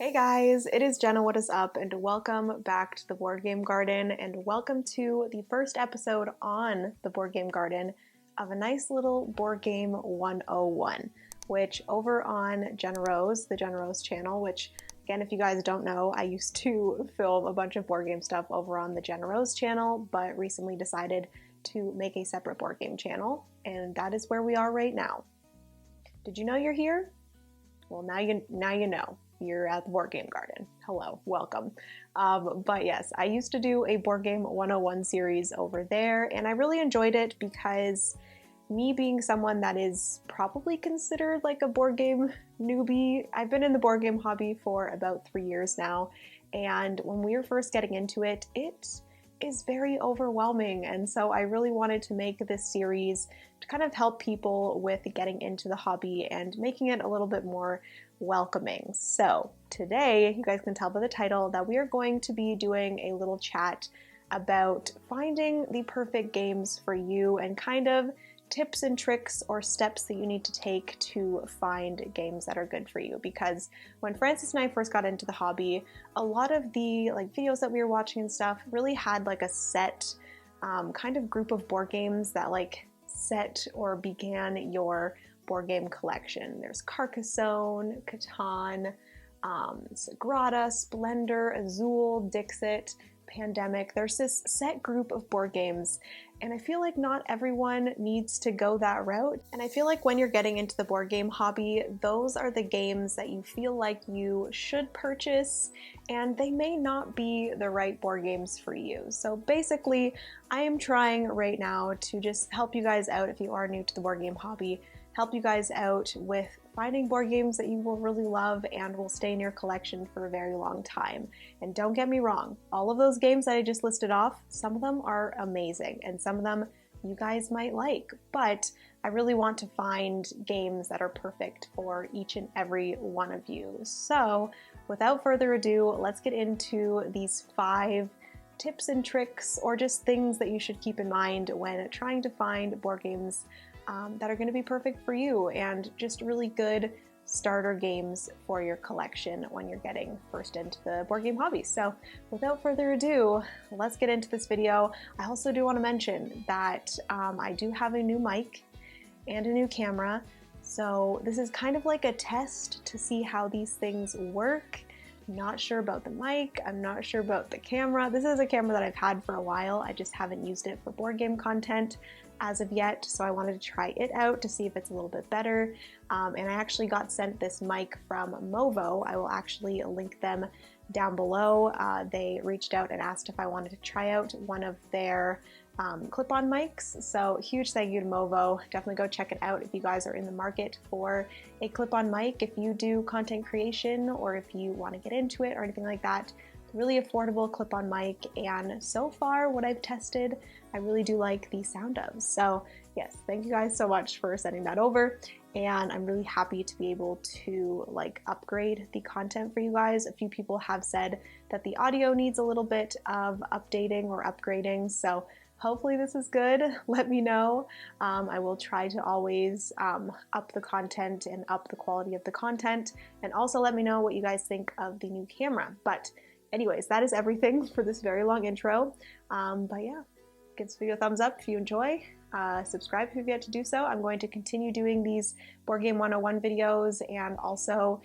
Hey guys, it is Jenna, what is up, and welcome back to the Board Game Garden, and welcome to the first episode on the Board Game Garden of a nice little Board Game 101, which over on Jenna Rose, the Jenna Rose channel, which again, if you guys don't know, I used to film a bunch of board game stuff over on the Jenna Rose channel, but recently decided to make a separate board game channel, and that is where we are right now. Did you know you're here? Well, now you know. You're at the Board Game Garden. Hello, welcome. But yes, I used to do a Board Game 101 series over there, and I really enjoyed it because me being someone that is probably considered like a board game newbie, I've been in the board game hobby for about 3 years now, and when we were first getting into it, it is very overwhelming, and so I really wanted to make this series to kind of help people with getting into the hobby and making it a little bit more welcoming. So today, you guys can tell by the title that we are going to be doing a little chat about finding the perfect games for you and kind of tips and tricks or steps that you need to take to find games that are good for you. Because when Francis and I first got into the hobby, a lot of the videos that we were watching and stuff really had like a set kind of group of board games that set or began your board game collection. There's Carcassonne, Catan, Sagrada, Splendor, Azul, Dixit, Pandemic. There's this set group of board games, and I feel like not everyone needs to go that route. And I feel like when you're getting into the board game hobby, those are the games that you feel like you should purchase, and they may not be the right board games for you. So basically, I am trying right now to just help you guys out if you are new to the board game hobby, help you guys out with finding board games that you will really love and will stay in your collection for a very long time. And don't get me wrong, all of those games that I just listed off, some of them are amazing and some of them you guys might like, but I really want to find games that are perfect for each and every one of you. So without further ado, let's get into these 5 tips and tricks or just things that you should keep in mind when trying to find board games that are going to be perfect for you and just really good starter games for your collection when you're getting first into the board game hobby. So without further ado, let's get into this video. I also do want to mention that I do have a new mic and a new camera. So this is kind of like a test to see how these things work. I'm not sure about the mic, I'm not sure about the camera. This is a camera that I've had for a while. I just haven't used it for board game content as of yet, so I wanted to try it out to see if it's a little bit better. And I actually got sent this mic from Movo. I will actually link them down below. They reached out and asked if I wanted to try out one of their clip-on mics, so huge thank you to Movo. Definitely go check it out if you guys are in the market for a clip-on mic, if you do content creation or if you want to get into it or anything like that. Really affordable clip-on mic, and so far what I've tested I really do like the sound of. So yes, thank you guys so much for sending that over, and I'm really happy to be able to upgrade the content for you guys. A few people have said that the audio needs a little bit of updating or upgrading, so hopefully this is good. Let me know. I will try to always up the content and up the quality of the content, and also let me know what you guys think of the new camera. But anyways, that is everything for this very long intro. But yeah, give this video a thumbs up if you enjoy. Subscribe if you've yet to do so. I'm going to continue doing these Board Game 101 videos and also,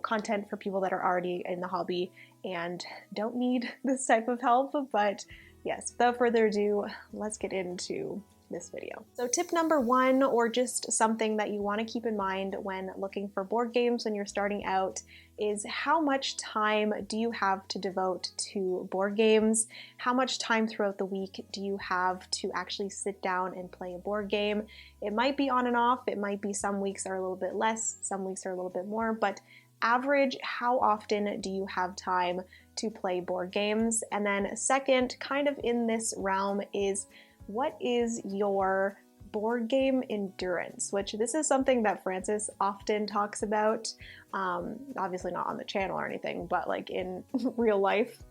content for people that are already in the hobby and don't need this type of help. But yes, without further ado, let's get into this video. So tip number 1, or just something that you want to keep in mind when looking for board games when you're starting out, is how much time do you have to devote to board games? How much time throughout the week do you have to actually sit down and play a board game? It might be on and off. It might be some weeks are a little bit less, some weeks are a little bit more, but average, how often do you have time to play board games? And then second, kind of in this realm, is what is your board game endurance? Which this is something that Francis often talks about, obviously not on the channel or anything, but in real life.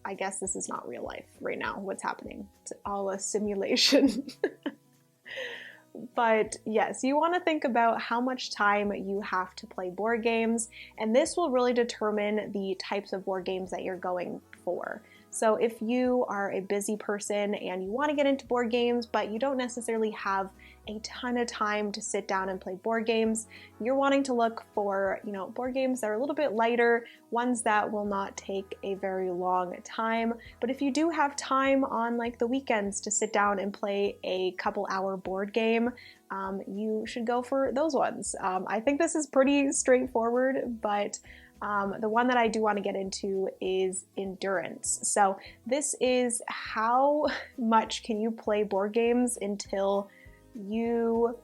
I guess this is not real life right now, what's happening. It's all a simulation. But yes, you want to think about how much time you have to play board games, and this will really determine the types of board games that you're going for. So if you are a busy person and you want to get into board games, but you don't necessarily have a ton of time to sit down and play board games, you're wanting to look for, board games that are a little bit lighter, ones that will not take a very long time. But if you do have time on like the weekends to sit down and play a couple hour board game, you should go for those ones. I think this is pretty straightforward, but the one that I do want to get into is endurance. So this is how much can you play board games until you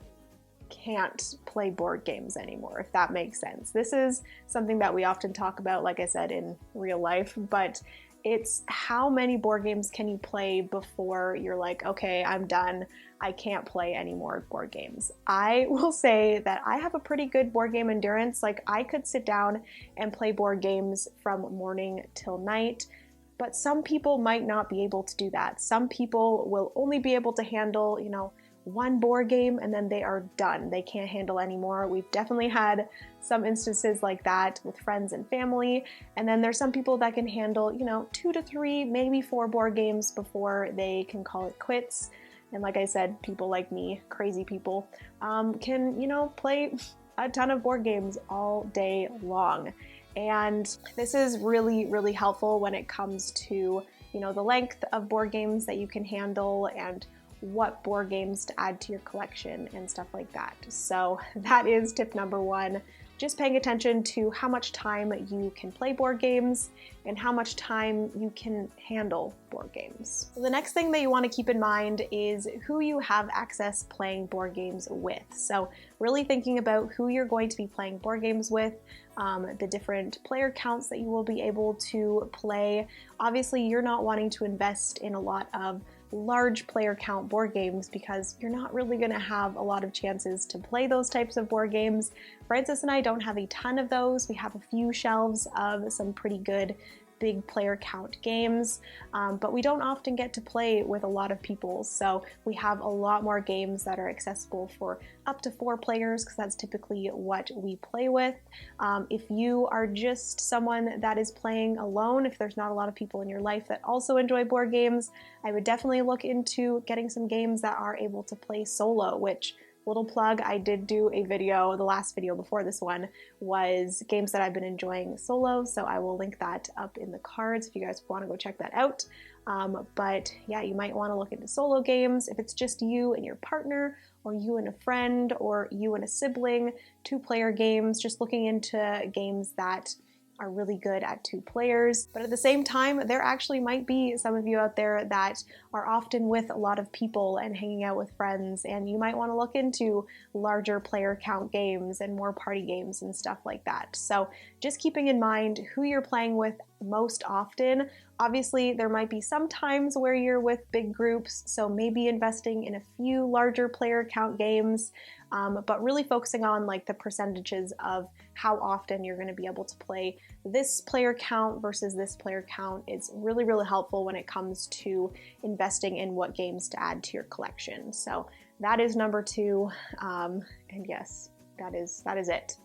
can't play board games anymore, if that makes sense. This is something that we often talk about, like I said, in real life, but it's how many board games can you play before you're like, okay, I'm done. I can't play any more board games. I will say that I have a pretty good board game endurance. Like I could sit down and play board games from morning till night, but some people might not be able to do that. Some people will only be able to handle, one board game and then they are done. They can't handle anymore. We've definitely had some instances like that with friends and family. And then there's some people that can handle, 2 to 3, maybe 4 board games before they can call it quits. And like I said, people like me, crazy people, can, play a ton of board games all day long. And this is really, really helpful when it comes to, the length of board games that you can handle and what board games to add to your collection and stuff like that. So that is tip number 1. Just paying attention to how much time you can play board games and how much time you can handle board games. So the next thing that you want to keep in mind is who you have access playing board games with. So really thinking about who you're going to be playing board games with, the different player counts that you will be able to play. Obviously, you're not wanting to invest in a lot of large player count board games because you're not really going to have a lot of chances to play those types of board games. Francis and I don't have a ton of those. We have a few shelves of some pretty good big player count games, but we don't often get to play with a lot of people. So we have a lot more games that are accessible for up to 4 players because that's typically what we play with. If you are just someone that is playing alone, if there's not a lot of people in your life that also enjoy board games, I would definitely look into getting some games that are able to play solo, which, little plug, I did do a video, the last video before this one was games that I've been enjoying solo, so I will link that up in the cards if you guys want to go check that out. But yeah, you might want to look into solo games if it's just you and your partner, or you and a friend, or you and a sibling, 2-player games, just looking into games that are really good at 2 players. But at the same time, there actually might be some of you out there that are often with a lot of people and hanging out with friends, and you might want to look into larger player count games and more party games and stuff like that. So just keeping in mind who you're playing with most often. Obviously, there might be some times where you're with big groups, so maybe investing in a few larger player count games, but really focusing on like the percentages of how often you're going to be able to play this player count versus this player count is really, really helpful when it comes to investing in what games to add to your collection. So that is number 2, and yes, that is it.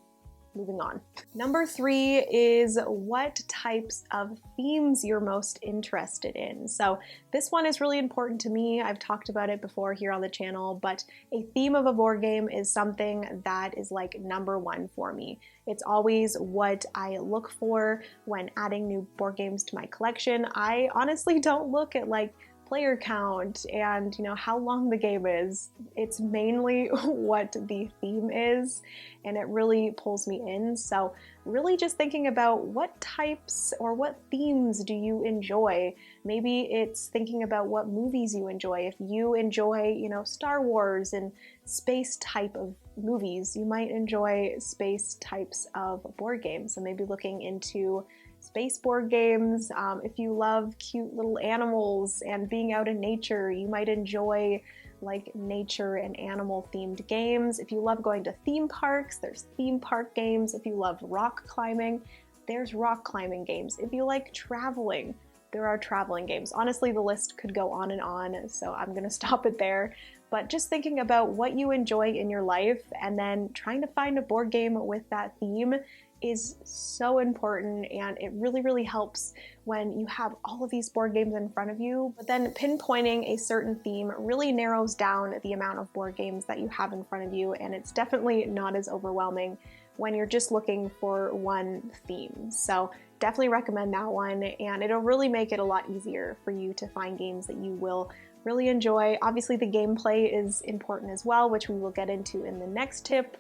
Moving on. Number 3 is what types of themes you're most interested in. So this one is really important to me. I've talked about it before here on the channel, but a theme of a board game is something that is like number 1 for me. It's always what I look for when adding new board games to my collection. I honestly don't look at like player count and how long the game is. It's mainly what the theme is, and it really pulls me in. So really just thinking about what types or what themes do you enjoy. Maybe it's thinking about what movies you enjoy. If you enjoy Star Wars and space type of movies, you might enjoy space types of board games. So maybe looking into space board games. If you love cute little animals and being out in nature, you might enjoy like nature and animal themed games. If you love going to theme parks, there's theme park games. If you love rock climbing, there's rock climbing games. If you like traveling, there are traveling games. Honestly, the list could go on and on, so I'm gonna stop it there. but just thinking about what you enjoy in your life and then trying to find a board game with that theme is so important, and it really helps when you have all of these board games in front of you, but then pinpointing a certain theme really narrows down the amount of board games that you have in front of you, and it's definitely not as overwhelming when you're just looking for one theme. So definitely recommend that one, and it'll really make it a lot easier for you to find games that you will really enjoy. Obviously the gameplay is important as well, which we will get into in the next tip,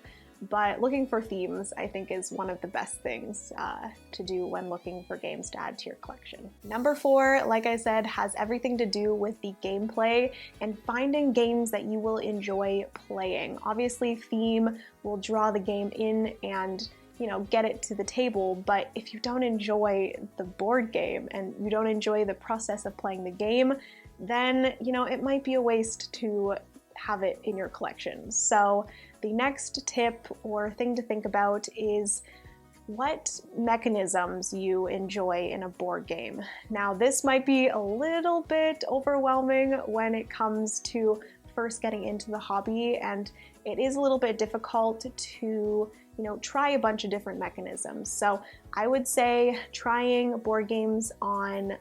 but looking for themes I think is one of the best things to do when looking for games to add to your collection. Number 4, like I said, has everything to do with the gameplay and finding games that you will enjoy playing. Obviously theme will draw the game in and get it to the table, but if you don't enjoy the board game and you don't enjoy the process of playing the game, then it might be a waste to have it in your collection. So the next tip or thing to think about is what mechanisms you enjoy in a board game. Now this might be a little bit overwhelming when it comes to first getting into the hobby, and it is a little bit difficult to try a bunch of different mechanisms. So I would say trying board games on,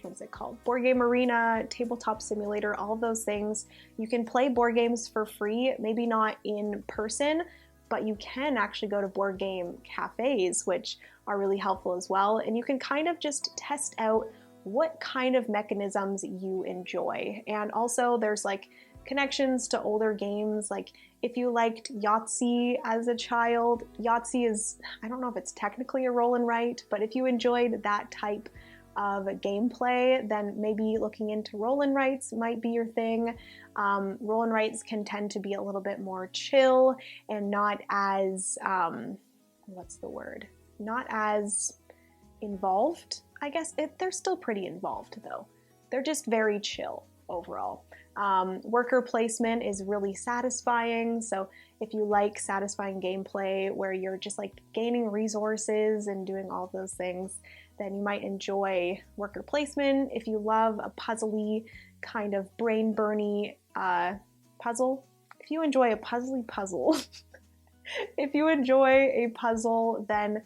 what is it called? Board Game Arena, Tabletop Simulator, all of those things. You can play board games for free, maybe not in person, but you can actually go to board game cafes, which are really helpful as well. And you can kind of just test out what kind of mechanisms you enjoy. And also there's like connections to older games. Like if you liked Yahtzee as a child, Yahtzee is, I don't know if it's technically a roll and write, but if you enjoyed that type of gameplay, then maybe looking into roll and writes might be your thing. Roll and writes can tend to be a little bit more chill and not as, what's the word? Not as involved, I guess. They're still pretty involved though. They're just very chill overall. Worker placement is really satisfying, so if you like satisfying gameplay where you're just like gaining resources and doing all those things, then you might enjoy worker placement. If you love a puzzly kind of brain burny puzzle, if you enjoy a puzzly puzzle, if you enjoy a puzzle, then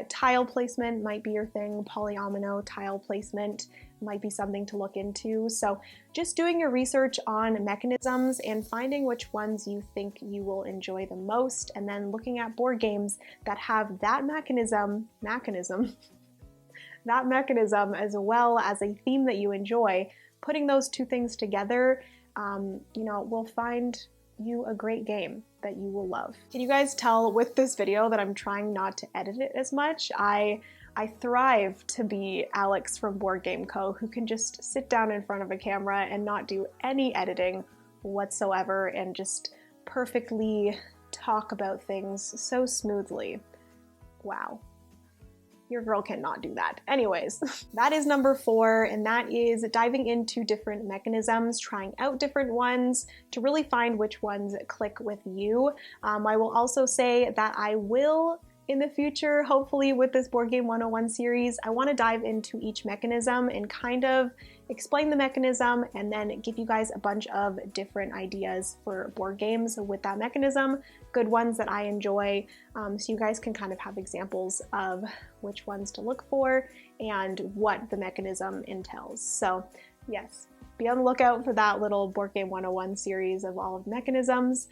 tile placement might be your thing. Polyomino tile placement might be something to look into. So just doing your research on mechanisms and finding which ones you think you will enjoy the most, and then looking at board games that have that mechanism as well as a theme that you enjoy. Putting those two things together, will find you a great game that you will love. Can you guys tell with this video that I'm trying not to edit it as much? I thrive to be Alex from Board Game Co., who can just sit down in front of a camera and not do any editing whatsoever and just perfectly talk about things so smoothly. Wow. Your girl cannot do that. Anyways, that is number 4, and that is diving into different mechanisms, trying out different ones to really find which ones click with you. I will also say that I will, in the future, hopefully with this Board Game 101 series, I want to dive into each mechanism and kind of explain the mechanism and then give you guys a bunch of different ideas for board games with that mechanism, good ones that I enjoy, so you guys can kind of have examples of which ones to look for and what the mechanism entails. So yes, be on the lookout for that little Board Game 101 series of all of the mechanisms.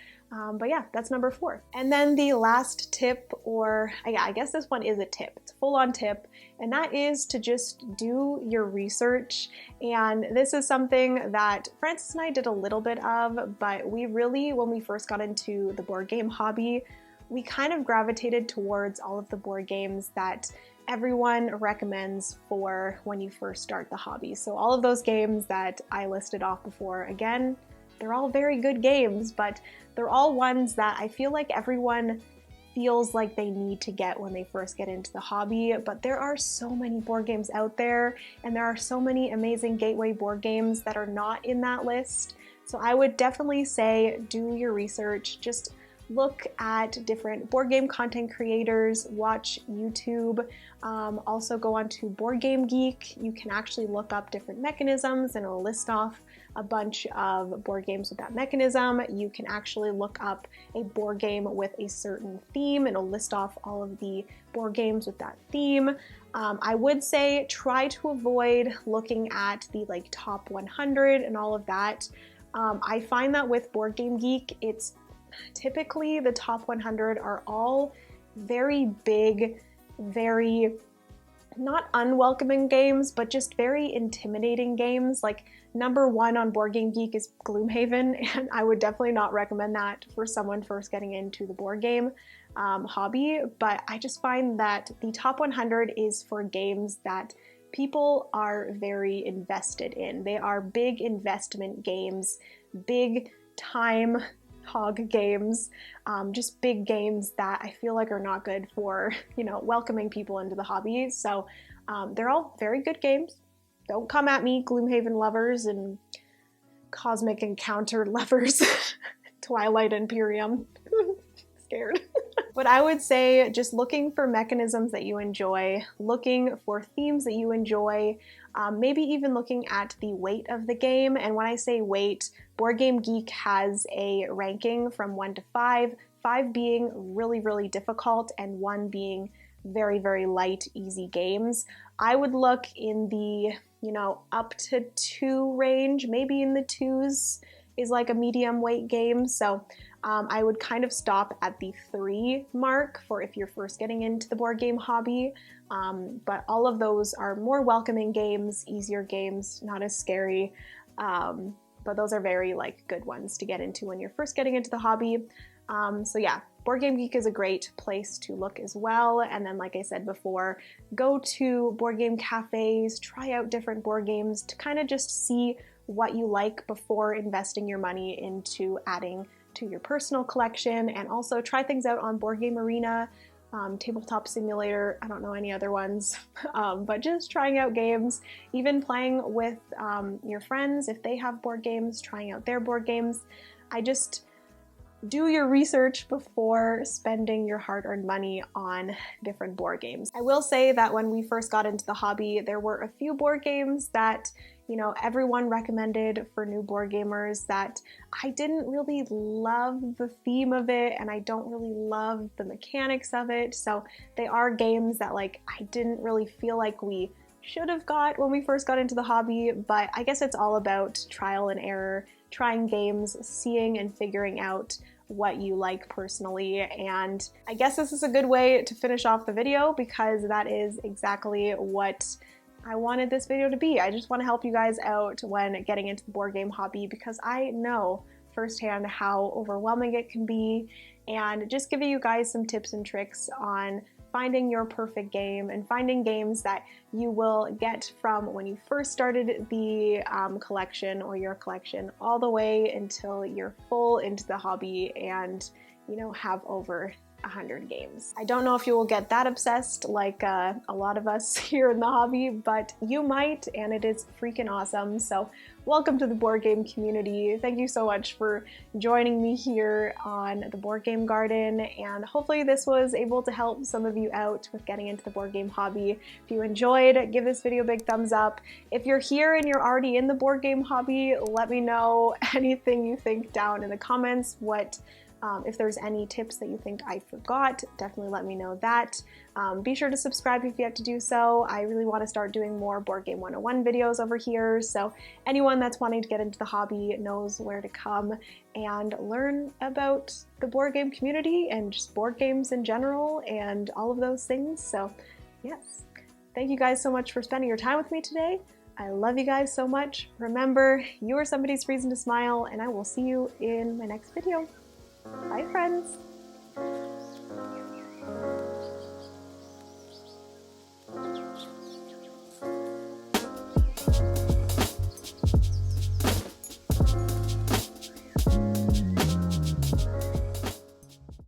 But yeah, that's number 4. And then the last tip, or yeah, I guess this one is a tip. It's a full-on tip, and that is to just do your research. And this is something that Francis and I did a little bit of, but we really, when we first got into the board game hobby, we kind of gravitated towards all of the board games that everyone recommends for when you first start the hobby. So all of those games that I listed off before, again, they're all very good games, but they're all ones that I feel like everyone feels like they need to get when they first get into the hobby. But there are so many board games out there, and there are so many amazing gateway board games that are not in that list. So I would definitely say do your research, just look at different board game content creators, watch YouTube, also go onto Board Game Geek. You can actually look up different mechanisms and it'll list off a bunch of board games with that mechanism. You can actually look up a board game with a certain theme and it'll list off all of the board games with that theme. I would say try to avoid looking at the like top 100 and all of that. I find that with Board Game Geek, it's typically the top 100 are all very big, very not unwelcoming games, but just very intimidating games. Like number 1 on Board Game Geek is Gloomhaven, and I would definitely not recommend that for someone first getting into the board game hobby. But I just find that the top 100 is for games that people are very invested in. They are big investment games, big time hog games, just big games that I feel like are not good for, welcoming people into the hobby. So they're all very good games. Don't come at me, Gloomhaven lovers and Cosmic Encounter lovers, Twilight Imperium. Scared. But I would say just looking for mechanisms that you enjoy, looking for themes that you enjoy, maybe even looking at the weight of the game. And when I say weight, Board Game Geek has a ranking from 1 to 5, 5 being really, really difficult and 1 being very, very light, easy games. I would look in the, up to 2 range, maybe in the 2s is like a medium weight game. So I would kind of stop at the 3 mark for if you're first getting into the board game hobby. But all of those are more welcoming games, easier games, not as scary. But those are very good ones to get into when you're first getting into the hobby. So yeah, Board Game Geek is a great place to look as well. And then like I said before, go to board game cafes, try out different board games to kind of just see what you like before investing your money into adding to your personal collection, and also try things out on Board Game Arena, Tabletop Simulator, I don't know any other ones, but just trying out games, even playing with your friends if they have board games, trying out their board games. I just do your research before spending your hard-earned money on different board games. I will say that when we first got into the hobby, there were a few board games that everyone recommended for new board gamers that I didn't really love the theme of it, and I don't really love the mechanics of it. So they are games that I didn't really feel like we should have got when we first got into the hobby, but I guess it's all about trial and error, trying games, seeing and figuring out what you like personally. And I guess this is a good way to finish off the video because that is exactly what I wanted this video to be. I just want to help you guys out when getting into the board game hobby because I know firsthand how overwhelming it can be, and just giving you guys some tips and tricks on finding your perfect game and finding games that you will get from when you first started the collection or your collection all the way until you're full into the hobby and have over 100 games. I don't know if you will get that obsessed like a lot of us here in the hobby, but you might, and it is freaking awesome. So welcome to the board game community. Thank you so much for joining me here on the Board Game Garden, and hopefully this was able to help some of you out with getting into the board game hobby. If you enjoyed, give this video a big thumbs up. If you're here and you're already in the board game hobby, let me know anything you think down in the comments. If there's any tips that you think I forgot, definitely let me know that. Be sure to subscribe if you have to do so. I really want to start doing more Board Game 101 videos over here, so anyone that's wanting to get into the hobby knows where to come and learn about the board game community and just board games in general and all of those things. So yes, thank you guys so much for spending your time with me today. I love you guys so much. Remember, you are somebody's reason to smile, and I will see you in my next video. Bye, friends.